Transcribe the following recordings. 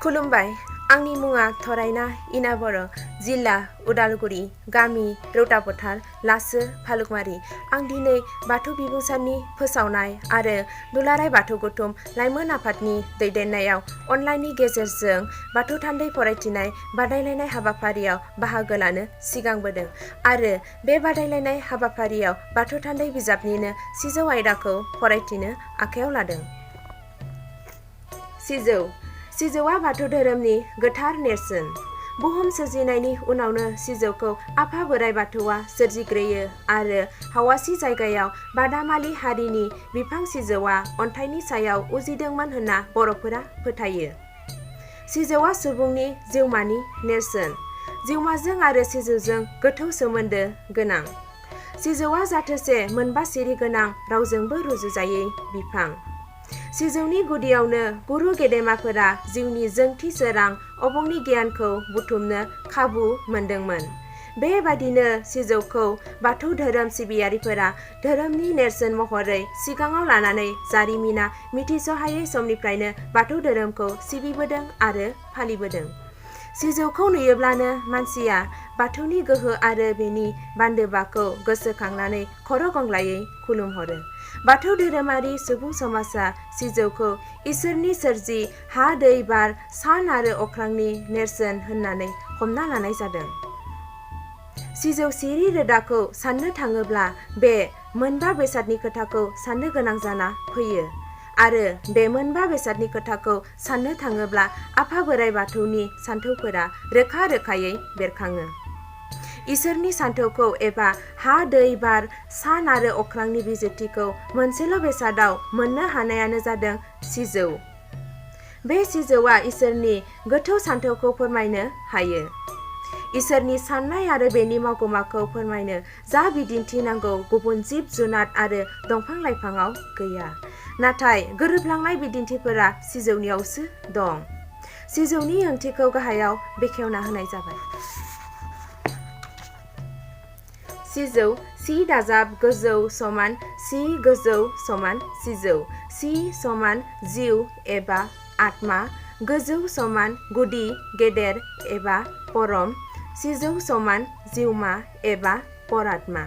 खुलुमबाय। आंनि मुङा थरायना इना बर', जिल्ला उदालगुरि, गामि रौताफोथार, लासो भालुकमारि। आं दिनै बाथौ बिबुंसारनि फोसावनाय आरो दुलाराय बाथौ गौथुम लाइमोन आफादनि दैदेननायाव अनलाइननि गेजेरजों बाथौ थान्दै फरायथिनाय बादायलायनाय हाबाफारियाव बाहागो लानो सिगांबोदों आरो बे बादायलायनाय हाबाफारियाव बाथौ थान्दै बिजाबनिनो सिजौ आयदाखौ फरायथिनो आखायाव लादों। सिजौआ बाथौ धोरोमनि गोथार नेरसोन। बुहुम सोरजिनायनि उनावनो सिजौखौ आफा बोराइ बाथौआ सोरजिग्रोयो आरो हावासि जायगायाव बादामालि हारिनि बिफां सिजौआ अन्थाइनि सायाव उजिदोंमोन होनना बर'फोरा फोथायो। सिजौआ सुबुंनि जिउमानि नेरसोन। जिउमाजों आरो सिजौजों गोथौ सोमोन्दो गोनां। सिजौआ जाथोसे मोनबा सिरि गोनां रावजोंबो रुजुजायै बिफां। सिजौनि गुदियावनो गुरु गेदेमाफोरा जिउनि जोंथि सोरां अबंनि गियानखौ बुथुमनो खाबु मोन्दोंमोन। बेबादिनो सिजौखौ बाथौ धोरोम सिबियारिफोरा धोरोमनि नेरसोन महरै सिगाङाव लानानै जारिमिना मिथिस'हायै समनिफ्रायनो बाथौ धोरोमखौ सिबिबोदों आरो फालिबोदों। सिजौखौ नुयोब्लानो मानसिया बाथौनि गोहो आरो बेनि बान्दोबाखौ गोसोखांनानै खर' गंग्लायै खुलुमहरो। बाथौ धोरोमारि सुबुं समाजा सिजौखौ इसोरनि सोरजि हा दै बार सान आरो अख्रांनि नेरसोन होननानै हमना लानाय जादों। सिजौ सिरि रोदाखौ साननो थाङोब्ला बे मोनबा बेसादनि खोथाखौ साननो गोनां जाना फैयो आरो बे मोनबा बेसादनि खोथाखौ साननो थाङोब्ला आफा बोराइ बाथौनि सान्थौफोरा रोखा रोखायै बेरखाङो। इसोरनि सान्थौखौ एबा हा दै बार सान आरो अख्रांनि बिजिरथिखौ मोनसेल' बेसादाव मोननो हानायानो जादों सिजौ। बे सिजौआ इसोरनि गोथौ सान्थौखौ फोरमायनो हायो। इसोरनि साननाय आरो बेनि मावगुमाखौ फोरमायनो जा बिदिन्थि नांगौ गुबुन जिब जुनार आरो दंफां लाइफाङाव गैया। नाथाय गोरोबलांनाय बिदिन्थिफोरा सिजौनियावसो दं। सिजौनि ओंथिखौ गाहायाव बेखेवना होनाय जाबाय। सिजौ सि दाजाब गोजौ समान सि गोजौ समान सिजौ। सि समान जिउ एबा आत्मा। गोजौ समान गुदि गेदेर एबा परम। सिजौ समान जिउमा एबा परात्मा।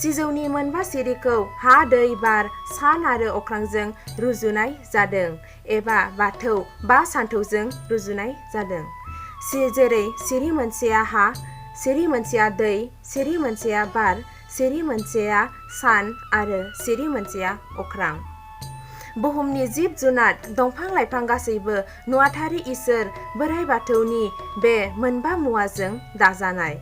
सिजौनि मोनबा सिरिखौ हा दै बार सान आरो अख्रांजों रुजुनाय जादों एबा बाथौ बा सान्थौजों रुजुनाय जादों। जेरै सिरि मोनसेया हा, सिरि मोनसेया दै, सिरि मोनसेया बार, सिरि मोनसेया सान आरो सिरि मोनसेया अख्रां। बुहुमनि जिब जुनार दंफां लाइफां गासैबो नुवाथारि इसोर बोराइ बाथौनि बे मोनबा मुवाजों दाजानाय।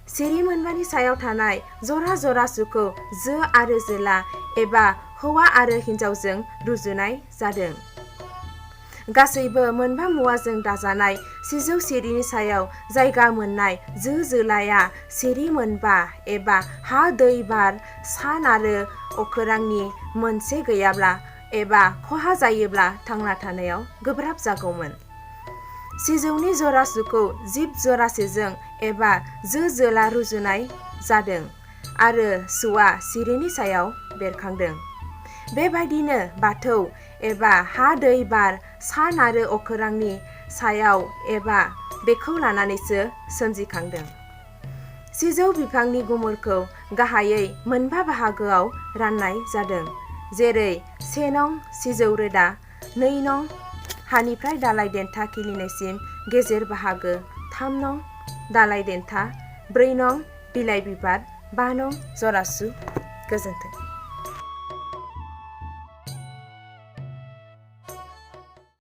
सिरि मोनबानि सायाव थानाय जरा जरासुखौ जो आरो जोला एबा हौवा आरो हिन्जावजों रुजुनाय जादों। गासैबो मोनबा मुवाजों दाजानाय सिजौ सिरिनि सायाव जायगा मोननाय जो जोलाया सिरि मोनबा एबा हा दै बार सान आरो अखोरांनि मोनसे गैयाब्ला एबा खहा जायोब्ला थांना थानायाव गोब्राब जागौमोन। सिजौनि जरासुखौ जिब जरासेजों एबा जो जोला रुजुनाय जादों आरो सुवा सिरिनि सायाव बेरखांदों। बेबायदिनो बाथौ एबा हा दै बार सान आरो अखोरांनि सायाव एबा बेखौ लानानैसो सोमजिखांदों। सिजौ बिफांनि गुमुरखौ गाहायै मोनबा बाहागोआव राननाय जादों। जेरै 1 नं सिजौ रोदा, 2 नं हानिफ्राय दालाइ देन्था खिलिनायसिम गेजेर बाहागो, 3 नं दालाइ देन्था, 4 नं बिलाइ बिबार, 5 नं जरासु। गोजोन्थों।